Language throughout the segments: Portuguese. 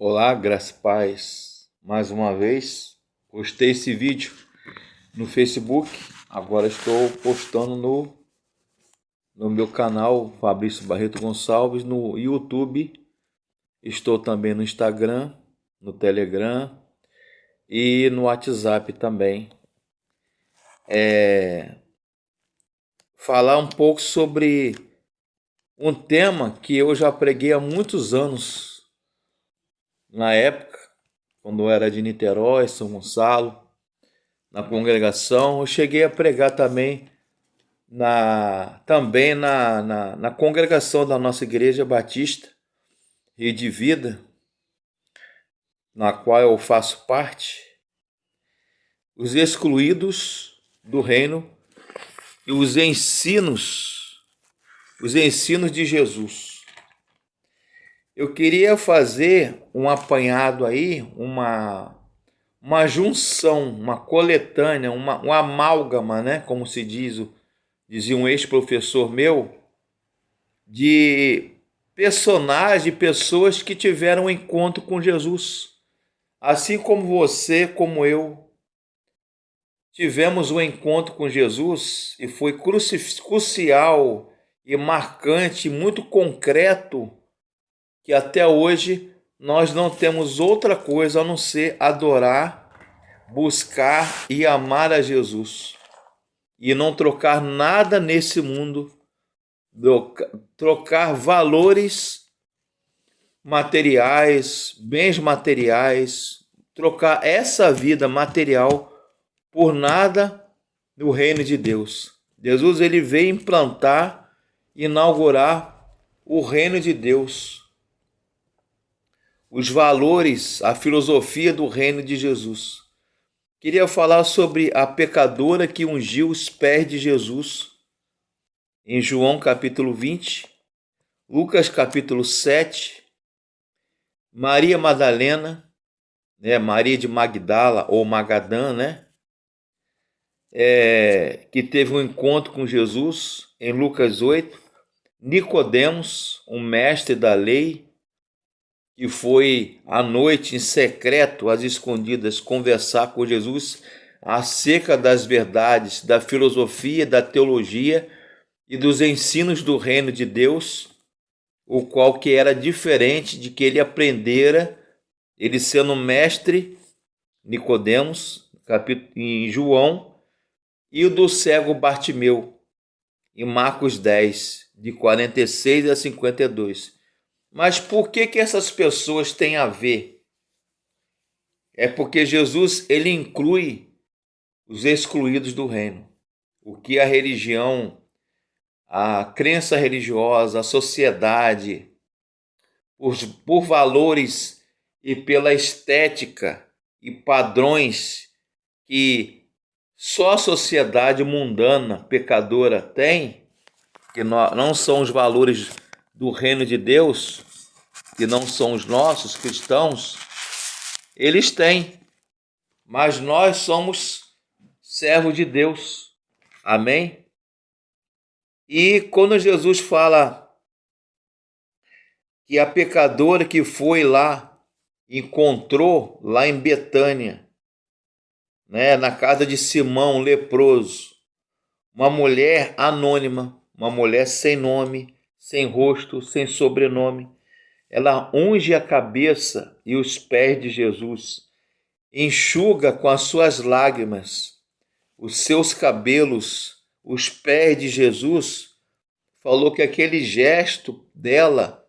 Olá, graça e paz. Mais uma vez, postei esse vídeo no Facebook. Agora estou postando no meu canal Fabrício Barreto Gonçalves, no YouTube. Estou também no Instagram, no Telegram e no WhatsApp também. Falar um pouco sobre um tema que eu já preguei há muitos anos, na época, quando eu era de Niterói, São Gonçalo, na congregação. Eu cheguei a pregar também na congregação da nossa Igreja Batista e de Vida, na qual eu faço parte, os excluídos do reino e os ensinos de Jesus. Eu queria fazer um apanhado aí, uma junção, uma coletânea, uma amálgama, né, como se dizia um ex-professor meu, de personagens, pessoas que tiveram um encontro com Jesus. Assim como você, como eu, tivemos um encontro com Jesus e foi crucial e marcante, muito concreto, que até hoje nós não temos outra coisa a não ser adorar, buscar e amar a Jesus. E não trocar nada nesse mundo, trocar valores materiais, bens materiais, trocar essa vida material por nada no reino de Deus. Jesus, ele veio implantar, inaugurar o reino de Deus, os valores, a filosofia do reino de Jesus. Queria falar sobre a pecadora que ungiu os pés de Jesus, em João capítulo 20, Lucas capítulo 7, Maria Madalena, né, Maria de Magdala ou Magadã, né, que teve um encontro com Jesus, em Lucas 8, Nicodemos, um mestre da lei, que foi à noite, em secreto, às escondidas, conversar com Jesus acerca das verdades, da filosofia, da teologia e dos ensinos do reino de Deus, o qual que era diferente de que ele aprendera, ele sendo mestre, Nicodemos, em João, e o do cego Bartimeu, em Marcos 10, de 46 a 52. Mas por que essas pessoas têm a ver? É porque Jesus, ele inclui os excluídos do reino. O que a religião, a crença religiosa, a sociedade, por valores e pela estética e padrões que só a sociedade mundana, pecadora tem, que não são os valores do reino de Deus, que não são os nossos cristãos, eles têm, mas nós somos servos de Deus. Amém? E quando Jesus fala que a pecadora que foi lá, encontrou lá em Betânia, né, na casa de Simão, leproso, uma mulher anônima, uma mulher sem nome, sem rosto, sem sobrenome. Ela unge a cabeça e os pés de Jesus, enxuga com as suas lágrimas os seus cabelos, os pés de Jesus. Falou que aquele gesto dela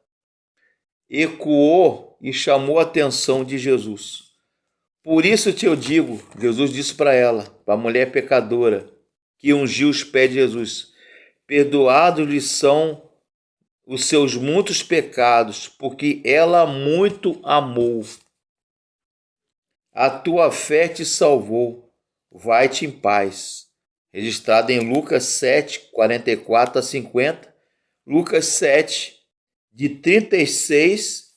ecoou e chamou a atenção de Jesus. Por isso te eu digo, Jesus disse para ela, para a mulher pecadora, que ungiu os pés de Jesus, perdoados lhe são os seus muitos pecados, porque ela muito amou. A tua fé te salvou, vai-te em paz. Registrado em Lucas 7, 44 a 50, Lucas 7, de 36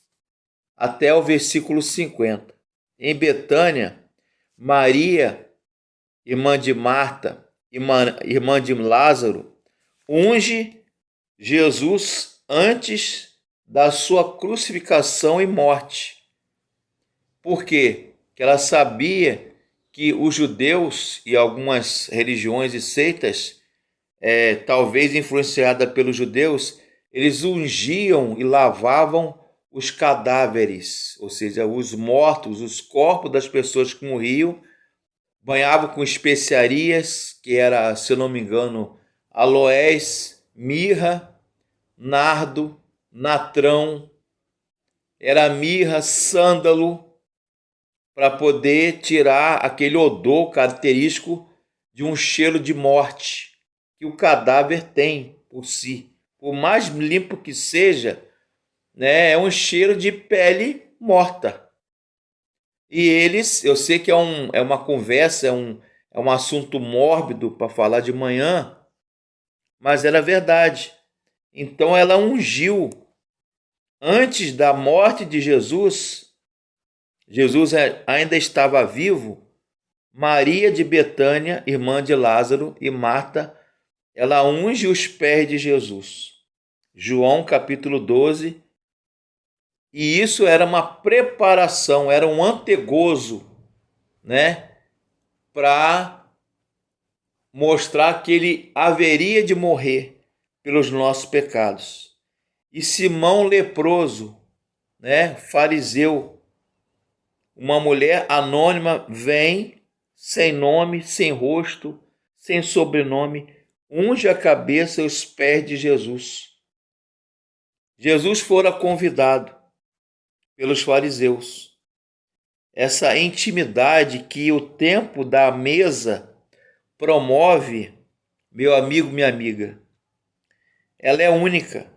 até o versículo 50. Em Betânia, Maria, irmã de Marta, irmã de Lázaro, unge Jesus antes da sua crucificação e morte. Por quê? Porque ela sabia que os judeus e algumas religiões e seitas, talvez influenciada pelos judeus, eles ungiam e lavavam os cadáveres, ou seja, os mortos, os corpos das pessoas que morriam, banhavam com especiarias, que era, se eu não me engano, aloés, mirra, nardo, natrão, era mirra, sândalo, para poder tirar aquele odor característico de um cheiro de morte que o cadáver tem por si. Por mais limpo que seja, né, é um cheiro de pele morta. E eles, eu sei que é uma conversa, é um assunto mórbido para falar de manhã, mas era verdade. Então ela ungiu, antes da morte de Jesus, Jesus ainda estava vivo, Maria de Betânia, irmã de Lázaro, e Marta, ela unge os pés de Jesus. João capítulo 12. E isso era uma preparação, era um antegozo, né? Para mostrar que ele haveria de morrer pelos nossos pecados. E Simão leproso, né? Fariseu, uma mulher anônima, vem sem nome, sem rosto, sem sobrenome, unge a cabeça e os pés de Jesus. Jesus fora convidado pelos fariseus. Essa intimidade que o tempo da mesa promove, meu amigo, minha amiga, ela é única.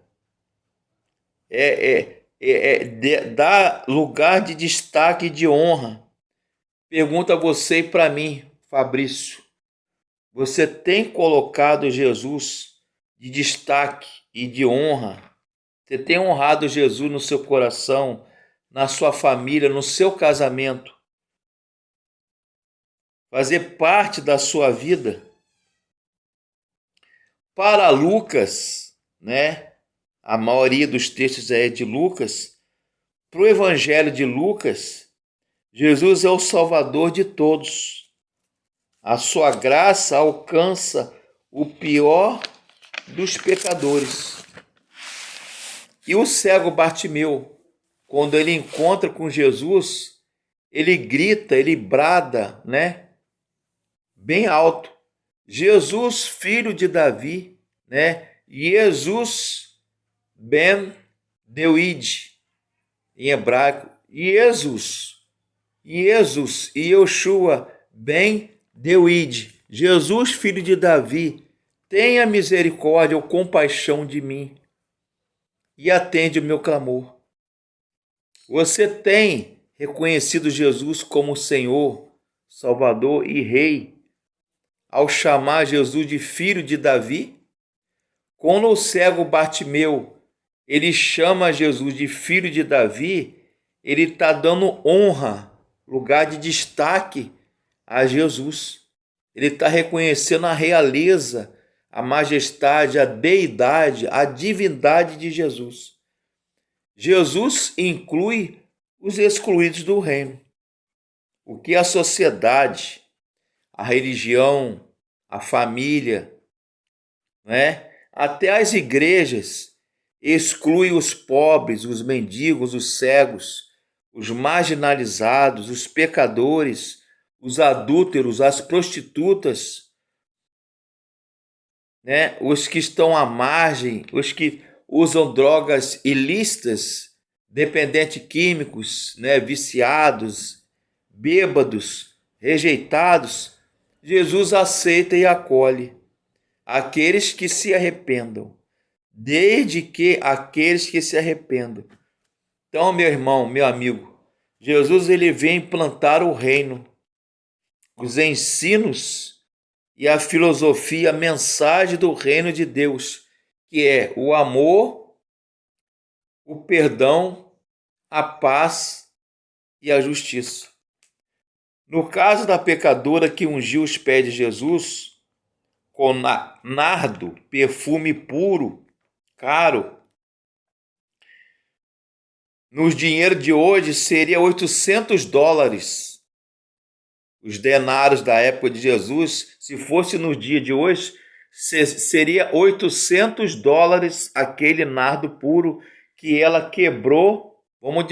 Dá lugar de destaque e de honra. Pergunto a você e para mim, Fabrício, você tem colocado Jesus de destaque e de honra? Você tem honrado Jesus no seu coração, na sua família, no seu casamento? Fazer parte da sua vida? Para Lucas, né? A maioria dos textos é de Lucas. Para o Evangelho de Lucas, Jesus é o Salvador de todos. A sua graça alcança o pior dos pecadores. E o cego Bartimeu, quando ele encontra com Jesus, ele grita, ele brada, né? Bem alto. Jesus, filho de Davi, né? Jesus ben Deuid, em hebraico. Jesus, Jesus e Yoshua ben Deuid. Jesus, filho de Davi, tenha misericórdia ou compaixão de mim e atende o meu clamor. Você tem reconhecido Jesus como Senhor, Salvador e Rei ao chamar Jesus de filho de Davi? Quando o cego Bartimeu ele chama Jesus de filho de Davi, ele está dando honra, lugar de destaque a Jesus. Ele está reconhecendo a realeza, a majestade, a deidade, a divindade de Jesus. Jesus inclui os excluídos do reino. O que a sociedade, a religião, a família, né? Até as igrejas excluem os pobres, os mendigos, os cegos, os marginalizados, os pecadores, os adúlteros, as prostitutas, né? Os que estão à margem, os que usam drogas ilícitas, dependentes químicos, né? Viciados, bêbados, rejeitados. Jesus aceita e acolhe aqueles que se arrependam, desde que aqueles que se arrependam. Então, meu irmão, meu amigo, Jesus ele vem implantar o reino, os ensinos e a filosofia, a mensagem do reino de Deus, que é o amor, o perdão, a paz e a justiça. No caso da pecadora que ungiu os pés de Jesus com nardo, perfume puro, caro, Nos dinheiros de hoje seria US$ 800. Os denários da época de Jesus, se fosse no dia de hoje, seria US$ 800 aquele nardo puro que ela quebrou. Vamos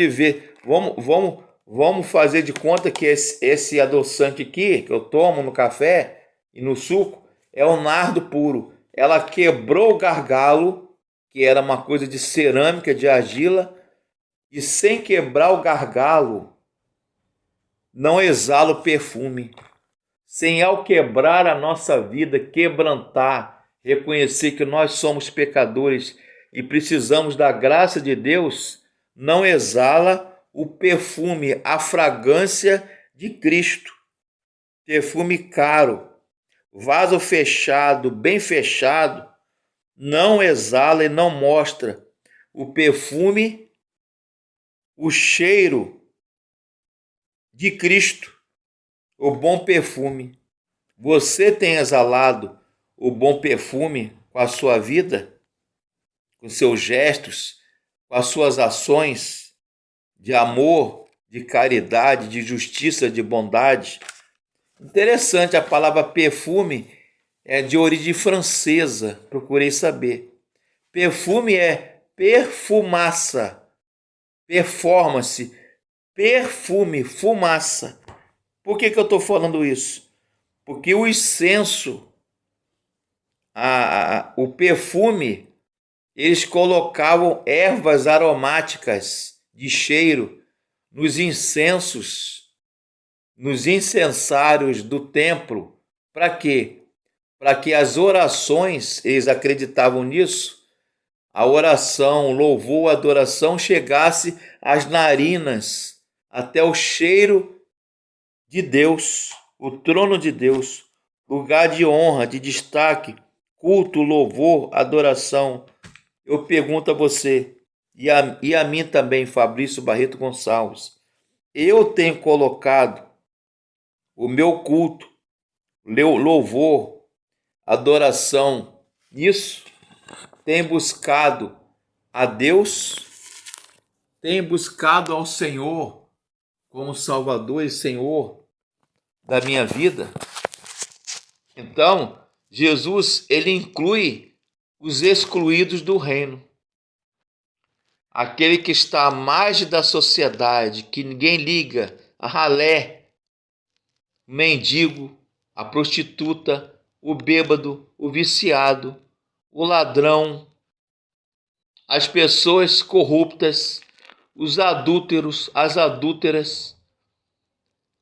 fazer de conta que esse adoçante aqui, que eu tomo no café e no suco, é o nardo puro. Ela quebrou o gargalo, que era uma coisa de cerâmica, de argila, e sem quebrar o gargalo, não exala o perfume. Sem ao quebrar a nossa vida, quebrantar, reconhecer que nós somos pecadores e precisamos da graça de Deus, não exala o perfume, a fragrância de Cristo. Perfume caro, vaso fechado, bem fechado, não exala e não mostra o perfume, o cheiro de Cristo, o bom perfume. Você tem exalado o bom perfume com a sua vida, com seus gestos, com as suas ações de amor, de caridade, de justiça, de bondade? Interessante, a palavra perfume é de origem francesa, procurei saber. Perfume é perfumaça, performance, perfume, fumaça. Por que eu estou falando isso? Porque o incenso, o perfume, eles colocavam ervas aromáticas de cheiro nos incensos, nos incensários do templo. Para quê? Para que as orações, eles acreditavam nisso, a oração, o louvor, a adoração chegasse às narinas, até o cheiro de Deus, o trono de Deus, lugar de honra, de destaque, culto, louvor, adoração. Eu pergunto a você, e a mim também, Fabrício Barreto Gonçalves, eu tenho colocado o meu culto, louvor, adoração nisso? Tem buscado a Deus? Tem buscado ao Senhor como Salvador e Senhor da minha vida? Então, Jesus, ele inclui os excluídos do reino. Aquele que está à margem da sociedade, que ninguém liga, a ralé, o mendigo, a prostituta, o bêbado, o viciado, o ladrão, as pessoas corruptas, os adúlteros, as adúlteras,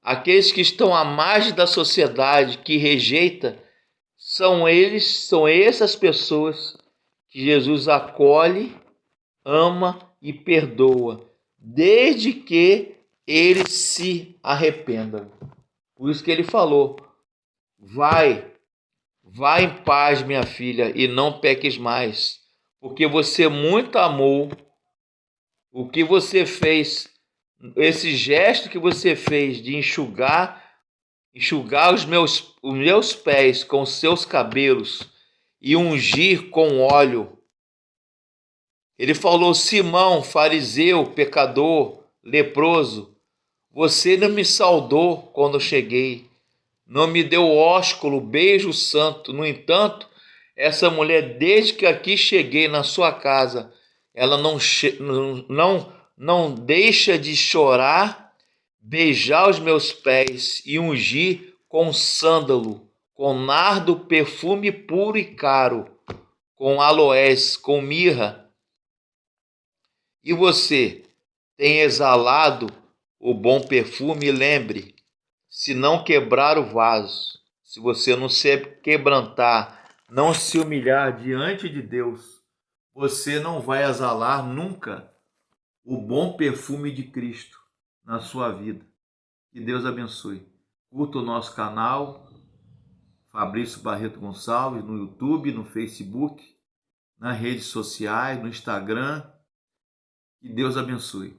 aqueles que estão à margem da sociedade, que rejeita, são essas pessoas que Jesus acolhe, ama e perdoa, desde que eles se arrependam. Por isso que ele falou: vai em paz, minha filha, e não peques mais, porque você muito amou. O que você fez, esse gesto que você fez de enxugar os meus pés com os seus cabelos e ungir com óleo. Ele falou: Simão, fariseu, pecador, leproso, você não me saudou quando eu cheguei, não me deu ósculo, beijo santo. No entanto, essa mulher, desde que aqui cheguei na sua casa, ela não deixa de chorar, beijar os meus pés e ungir com sândalo, com nardo, perfume puro e caro, com aloés, com mirra. E você tem exalado o bom perfume? E lembre, se não quebrar o vaso, se você não se quebrantar, não se humilhar diante de Deus, você não vai exalar nunca o bom perfume de Cristo na sua vida. Que Deus abençoe. Curta o nosso canal, Fabrício Barreto Gonçalves, no YouTube, no Facebook, nas redes sociais, no Instagram. Que Deus abençoe.